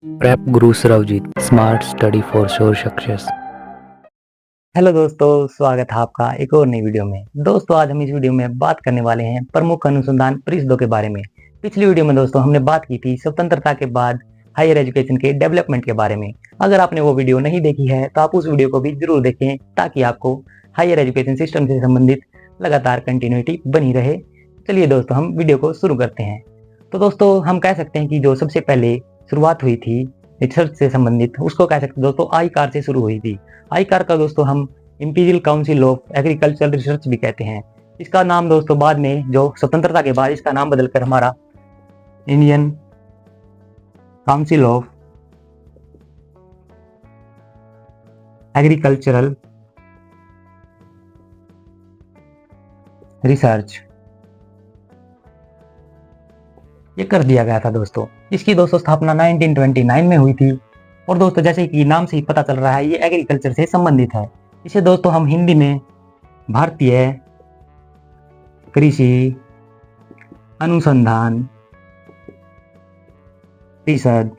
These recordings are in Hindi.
Prep guru Sarvajeet smart study for sure success. Hello दोस्तों, स्वागत है आपका एक और नई वीडियो में। दोस्तों आज हम इस वीडियो में बात करने वाले हैं प्रमुख अनुसंधान परिषदों के बारे में। पिछली वीडियो में दोस्तों हमने बात की थी स्वतंत्रता के बाद हायर एजुकेशन के डेवलपमेंट के बारे में। अगर आपने वो वीडियो नहीं देखी है तो आप उस वीडियो को भी जरूर देखें ताकि आपको हायर एजुकेशन सिस्टम से संबंधित लगातार कंटिन्यूटी बनी रहे। चलिए दोस्तों हम वीडियो को शुरू करते हैं। तो दोस्तों हम कह सकते हैं कि जो सबसे पहले शुरुआत हुई थी रिसर्च से संबंधित उसको कह सकते हैं दोस्तों आई कार से शुरू हुई थी। आई कार का दोस्तों हम imperial council of agricultural research भी कहते हैं। इसका नाम दोस्तों बाद में जो स्वतंत्रता के बाद इसका नाम बदलकर हमारा Indian council of agricultural research ये कर दिया गया था दोस्तों। इसकी दोस्तों स्थापना 1929 में हुई थी और दोस्तों जैसे कि नाम से ही पता चल रहा है ये एग्रीकल्चर से संबंधित है। इसे दोस्तों हम हिंदी में भारतीय कृषि अनुसंधान परिषद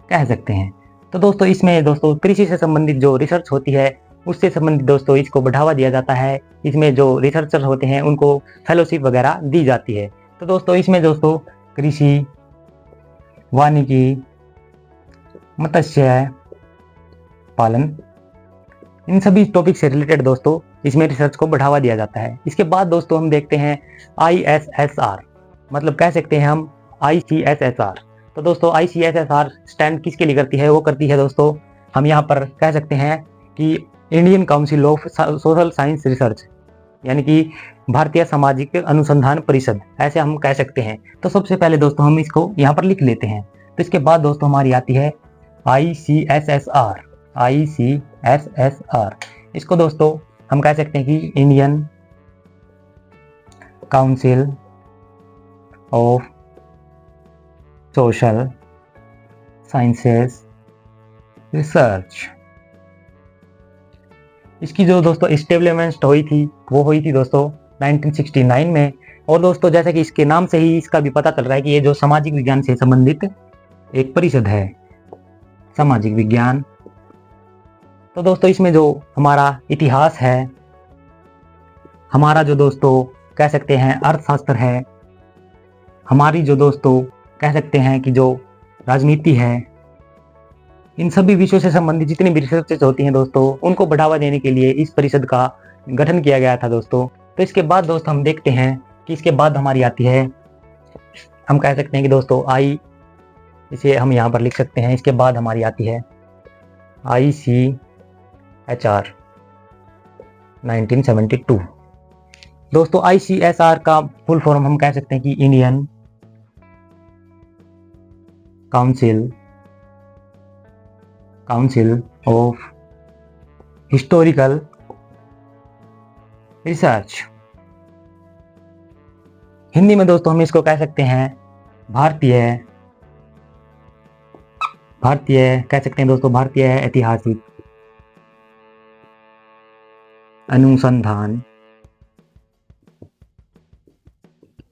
कह सकते हैं। तो दोस्तों इसमें दोस्तों कृषि से संबंधित जो रिसर्च होती है उससे संबंधित दोस्तों इसको बढ़ावा दिया जाता है। इसमें जो रिसर्चर होते हैं उनको फेलोशिप वगैरह दी जाती है। तो दोस्तों इसमें दोस्तों कृषि, वानिकी, मत्स्य पालन इन सभी टॉपिक से रिलेटेड दोस्तों इसमें रिसर्च को बढ़ावा दिया जाता है। इसके बाद दोस्तों हम देखते हैं ISSR, मतलब कह सकते हैं हम ICSSR। तो दोस्तों ICSSR स्टैंड किसके लिए करती है? वो करती है दोस्तों हम यहाँ पर कह सकते हैं कि Indian council of social science research, यानी कि भारतीय सामाजिक अनुसंधान परिषद ऐसे हम कह सकते हैं। तो सबसे पहले दोस्तों हम इसको यहाँ पर लिख लेते हैं। तो इसके बाद दोस्तों हमारी आती है ICSSR। ICSSR इसको दोस्तों हम कह सकते हैं कि Indian council of social sciences research. इसकी जो दोस्तों एस्टेब्लिशमेंट हुई थी वो हुई थी दोस्तों 1969 में। और दोस्तों जैसे कि इसके नाम से ही इसका भी पता चल रहा है कि ये जो सामाजिक विज्ञान से संबंधित एक परिषद है, सामाजिक विज्ञान। तो दोस्तों इसमें जो हमारा इतिहास है, हमारा जो दोस्तों कह सकते हैं अर्थशास्त्र है, हमारी जो दोस्तों कह सकते हैं कि जो राजनीति है, इन सभी विषयों से संबंधित जितनी भी रिसर्चेस होती हैं दोस्तों उनको बढ़ावा देने के लिए इस परिषद का गठन किया गया था दोस्तों। तो इसके बाद दोस्तों हम देखते हैं कि इसके बाद हमारी आती है, हम कह सकते हैं कि दोस्तों इसे हम यहाँ पर लिख सकते हैं। इसके बाद हमारी आती है ICHR 1972। दोस्तों ICSR का फुल फॉर्म हम कह सकते हैं कि Indian council of historical research. Hindi में दोस्तों हम इसको कह सकते हैं भारतीय कह सकते हैं दोस्तों भारतीय ऐतिहासिक अनुसंधान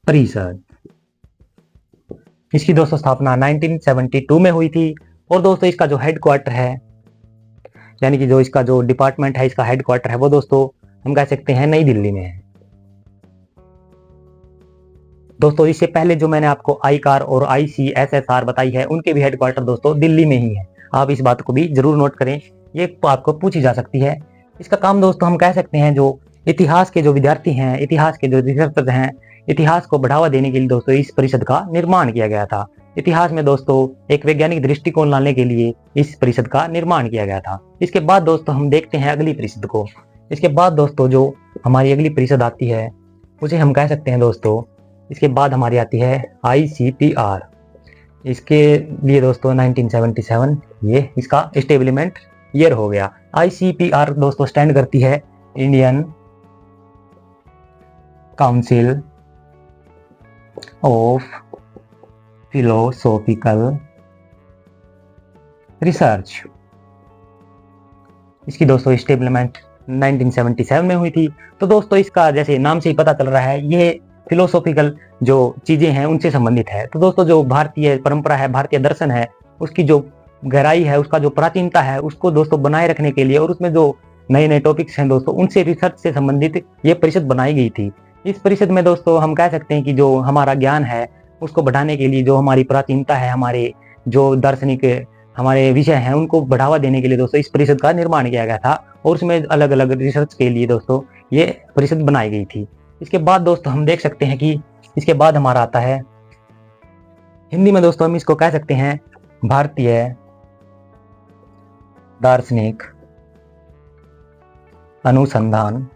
परिषद। इसकी दोस्तों स्थापना 1972 में हुई थी और दोस्तों इसका जो हेडक्वार्टर है, यानी कि जो इसका जो डिपार्टमेंट है, इसका हेडक्वार्टर है वो दोस्तों हम कह सकते हैं नई दिल्ली में है। दोस्तों इससे पहले जो मैंने आपको आई कार और ICSSR बताई है उनके भी हेडक्वार्टर दोस्तों दिल्ली में ही है। आप इस बात को भी जरूर नोट करें, ये आपको पूछी जा सकती है। इसका काम दोस्तों हम कह सकते हैं जो इतिहास के जो विद्यार्थी हैं, इतिहास के जो रिसर्चर हैं, इतिहास को बढ़ावा देने के लिए दोस्तों इस परिषद का निर्माण किया गया था। इतिहास में दोस्तों एक वैज्ञानिक दृष्टिकोण लाने के लिए इस परिषद का निर्माण किया गया था। इसके बाद दोस्तों हम देखते हैं अगली परिषद को। इसके बाद दोस्तों जो हमारी अगली परिषद आती है उसे हम कह सकते हैं दोस्तों, इसके बाद हमारी आती है ICPR। इसके लिए दोस्तों 1977 ये इसका एस्टेब्लिशमेंट ईयर हो गया। ICPR दोस्तों स्टैंड करती है Indian council of philosophical research. इसकी दोस्तों एस्टेब्लिशमेंट 1977 में हुई थी। तो दोस्तों इसका जैसे नाम से ही पता चल रहा है ये फिलोसॉफिकल जो चीज़ें हैं उनसे संबंधित है। तो दोस्तों जो भारतीय परंपरा है, भारतीय दर्शन है, उसकी जो गहराई है, उसका जो प्राचीनता है, उसको दोस्तों बनाए रखने के लिए और उसमें जो नए नए टॉपिक्स हैं दोस्तों, उनसे रिसर्च से संबंधित ये परिषद बनाई गई थी। इस परिषद में दोस्तों हम कह सकते हैं कि जो हमारा ज्ञान है उसको बढ़ाने के लिए, जो हमारी प्राचीनता है, हमारे जो दार्शनिक हमारे विषय हैं, उनको बढ़ावा देने के लिए दोस्तों इस परिषद का निर्माण किया गया था और उसमें अलग अलग रिसर्च के लिए दोस्तों ये परिषद बनाई गई थी। इसके बाद दोस्तों हम देख सकते हैं कि इसके बाद हमारा आता है हिंदी में दोस्तों हम इसको कह सकते हैं भारतीय दार्शनिक अनुसंधान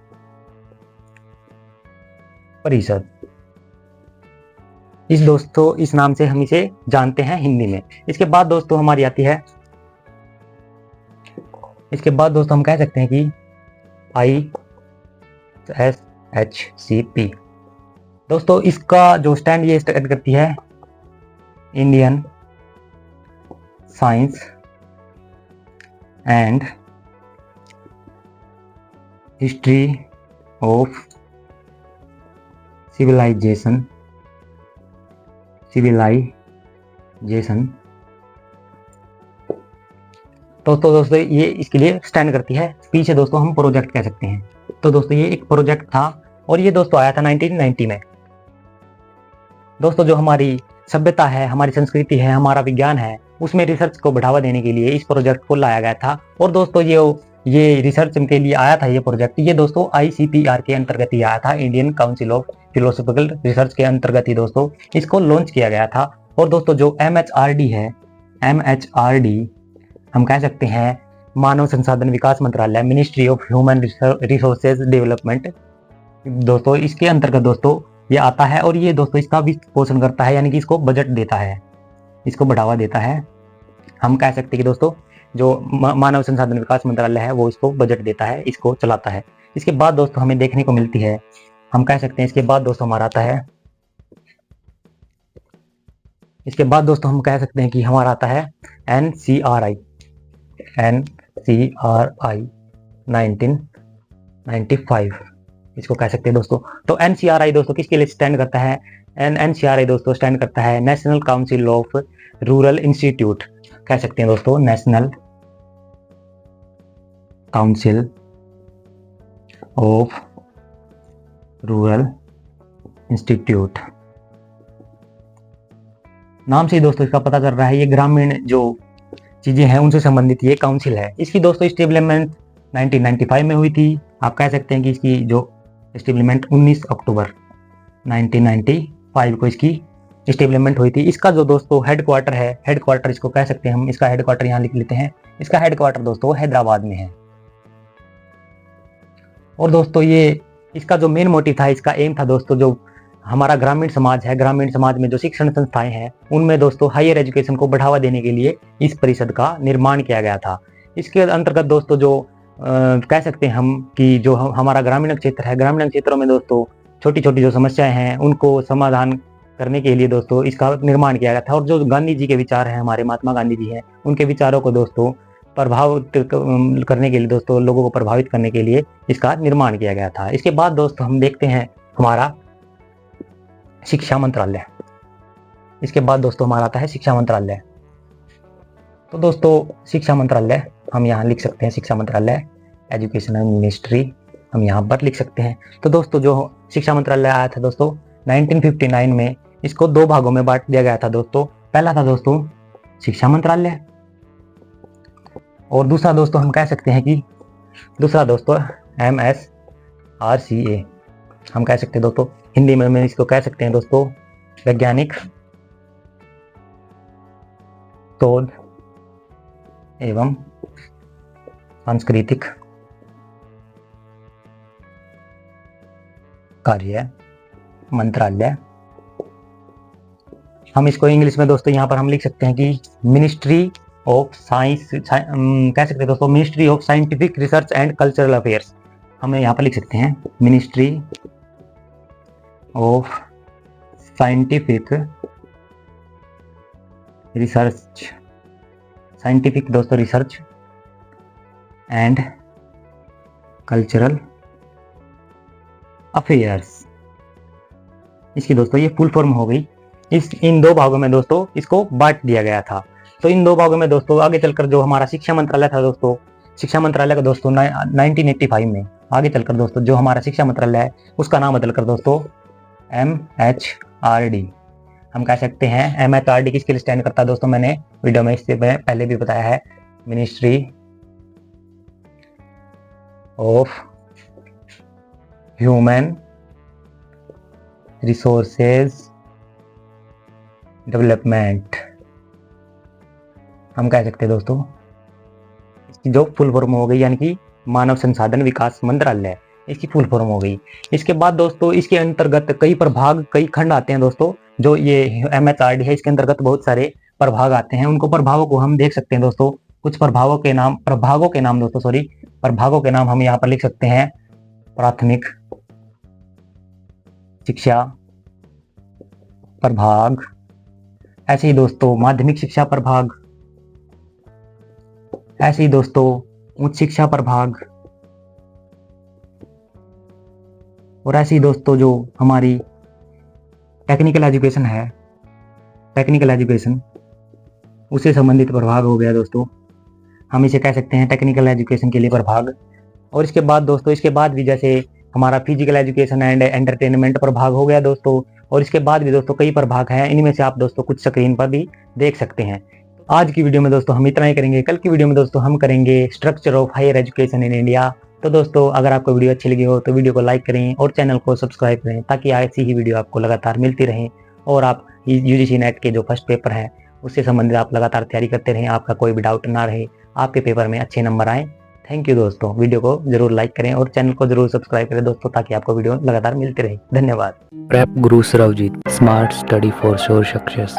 परिषद। इस नाम से हम इसे जानते हैं हिंदी में। इसके बाद दोस्तों हमारी आती है, इसके बाद दोस्तों हम कह सकते हैं कि ISHCP। दोस्तों इसका जो स्टैंड ये स्टैंड करती है Indian science and history of civilization तो दोस्तों ये इसके लिए स्टैंड करती है। पीछे दोस्तों हम प्रोजेक्ट कह सकते हैं। तो दोस्तों ये एक प्रोजेक्ट था और ये दोस्तों आया था 1990 में। दोस्तों जो हमारी सभ्यता है, हमारी संस्कृति है, हमारा विज्ञान है, उसमें रिसर्च को बढ़ावा देने के लिए इस प्रोजेक्ट को लाया गया था। और दोस्तों ये रिसर्च के लिए आया था ये प्रोजेक्ट, ये दोस्तों ICPR के अंतर्गत ही आया था, Indian council of philosophical research के अंतर्गत ही दोस्तों इसको लॉन्च किया गया था। और दोस्तों जो MHRD है, MHRD हम कह सकते हैं मानव संसाधन विकास मंत्रालय, ministry of human resources development, दोस्तों इसके अंतर्गत दोस्तों ये आता है। और ये दोस्तों इसका वित्त पोषण करता है, यानी कि इसको बजट देता है, इसको बढ़ावा देता है। हम कह सकते हैं कि दोस्तों जो मानव संसाधन विकास मंत्रालय है वो इसको बजट देता है, इसको चलाता है। इसके बाद दोस्तों हमें देखने को मिलती है, हम कह सकते हैं इसके बाद दोस्तों हमारा आता है, इसके बाद दोस्तों हम कह सकते हैं कि हमारा आता है NCRI 1995, इसको कह सकते हैं दोस्तों। तो NCRI दोस्तों किसके लिए स्टैंड करता है? NCRI दोस्तों स्टैंड करता है national council of rural institute, कह सकते हैं दोस्तों national council of rural institute. नाम से ही दोस्तों इसका पता चल रहा है ये ग्रामीण जो चीजें हैं उनसे संबंधित ये काउंसिल है। इसकी दोस्तों स्टेब्लिशमेंट 1995 में हुई थी। आप कह सकते हैं कि इसकी जो स्टेब्लिशमेंट 19 अक्टूबर 1995 को इसकी स्टेब्लिशमेंट हुई थी। इसका जो दोस्तों हेडक्वार्टर है, हेडक्वार्टर इसको कह सकते हैं हम, इसका हेडक्वार्टर यहाँ लिख लेते हैं। इसका हेडक्वार्टर दोस्तों हैदराबाद में है। और दोस्तों ये इसका जो मेन मोटिव था, इसका एम था दोस्तों, जो हमारा ग्रामीण समाज है, ग्रामीण समाज में जो शिक्षण संस्थाएं हैं उनमें दोस्तों हायर एजुकेशन को बढ़ावा देने के लिए इस परिषद का निर्माण किया गया था। इसके अंतर्गत दोस्तों जो कह सकते हैं हम कि जो हमारा ग्रामीण क्षेत्र है, ग्रामीण क्षेत्रों में दोस्तों छोटी छोटी जो समस्याएं हैं उनको समाधान करने के लिए दोस्तों इसका निर्माण किया गया था। और जो गांधी जी के विचार हैं, हमारे महात्मा गांधी जी हैं, उनके विचारों को दोस्तों प्रभावित करने के लिए, दोस्तों लोगों को प्रभावित करने के लिए इसका निर्माण किया गया था। इसके बाद दोस्तों हम देखते हैं हमारा शिक्षा मंत्रालय। इसके बाद दोस्तों हमारा आता है शिक्षा मंत्रालय। तो दोस्तों शिक्षा मंत्रालय हम यहाँ लिख सकते हैं, शिक्षा मंत्रालय एजुकेशन मिनिस्ट्री हम यहाँ पर लिख सकते हैं। तो दोस्तों जो शिक्षा मंत्रालय आया था दोस्तों 1959 में, इसको दो भागों में बांट दिया गया था दोस्तों। पहला था दोस्तों शिक्षा मंत्रालय और दूसरा दोस्तों हम कह सकते हैं कि दूसरा दोस्तों MSRCA हम कह सकते हैं दोस्तों। हिंदी में इसको कह सकते हैं दोस्तों वैज्ञानिक शोध एवं सांस्कृतिक कार्य मंत्रालय। हम इसको इंग्लिश में दोस्तों यहाँ पर हम लिख सकते हैं कि मिनिस्ट्री ऑफ साइंस, कह सकते हैं दोस्तों ministry of scientific research and cultural affairs. हम यहाँ पर लिख सकते हैं ministry of scientific research, scientific दोस्तों रिसर्च एंड कल्चरल अफेयर्स। इसकी दोस्तों ये फुल फॉर्म हो गई। इन दो भागों में दोस्तों इसको बांट दिया गया था। तो इन दो भागों में दोस्तों आगे चलकर जो हमारा शिक्षा मंत्रालय था दोस्तों, शिक्षा मंत्रालय का दोस्तों 1985 में आगे चलकर दोस्तों जो हमारा शिक्षा मंत्रालय है उसका नाम बदलकर दोस्तों MHRD हम कह सकते हैं। MHRD किसके लिए स्टैंड करता है दोस्तों, मैंने वीडियो में इससे पहले भी बताया है, ministry of human resources development हम कह सकते हैं दोस्तों। इसकी जो फुल फॉर्म हो गई यानी कि मानव संसाधन विकास मंत्रालय, इसकी फुल फॉर्म हो गई। इसके बाद दोस्तों इसके अंतर्गत कई प्रभाग, कई खंड आते हैं दोस्तों। जो ये MHRD है इसके अंतर्गत बहुत सारे प्रभाग आते हैं। उनको प्रभागों को हम देख सकते हैं दोस्तों। कुछ प्रभागों के नाम हम यहाँ पर लिख सकते हैं। प्राथमिक शिक्षा प्रभाग, ऐसे ही दोस्तों माध्यमिक शिक्षा प्रभाग, ऐसे ही दोस्तों उच्च शिक्षा प्रभाग, और ऐसे ही दोस्तों जो हमारी टेक्निकल एजुकेशन है, टेक्निकल एजुकेशन उससे संबंधित प्रभाग हो गया दोस्तों। हम इसे कह सकते हैं टेक्निकल एजुकेशन के लिए प्रभाग। और इसके बाद दोस्तों, इसके बाद भी जैसे हमारा फिजिकल एजुकेशन एंड एंटरटेनमेंट प्रभाग हो गया दोस्तों। और इसके बाद भी दोस्तों कई प्रभाग हैं, इनमें से आप दोस्तों कुछ स्क्रीन पर भी देख सकते हैं। आज की वीडियो में दोस्तों हम इतना ही करेंगे। कल की वीडियो में दोस्तों हम करेंगे structure of higher education in India. तो दोस्तों अगर आपको वीडियो अच्छी लगी हो तो वीडियो को लाइक करें और चैनल को सब्सक्राइब करें ताकि ऐसी ही वीडियो आपको लगातार मिलती रहें और आप UGC नेट के जो फर्स्ट पेपर है उससे संबंधित आप लगातार तैयारी करते रहें, आपका कोई भी डाउट ना रहे, आपके पेपर में अच्छे नंबर आए। थैंक यू दोस्तों। वीडियो को जरूर लाइक करें और चैनल को जरूर सब्सक्राइब करें दोस्तों ताकि आपको वीडियो लगातार मिलती रहे। धन्यवाद। Prep guru Sarvajeet, smart study for sure success.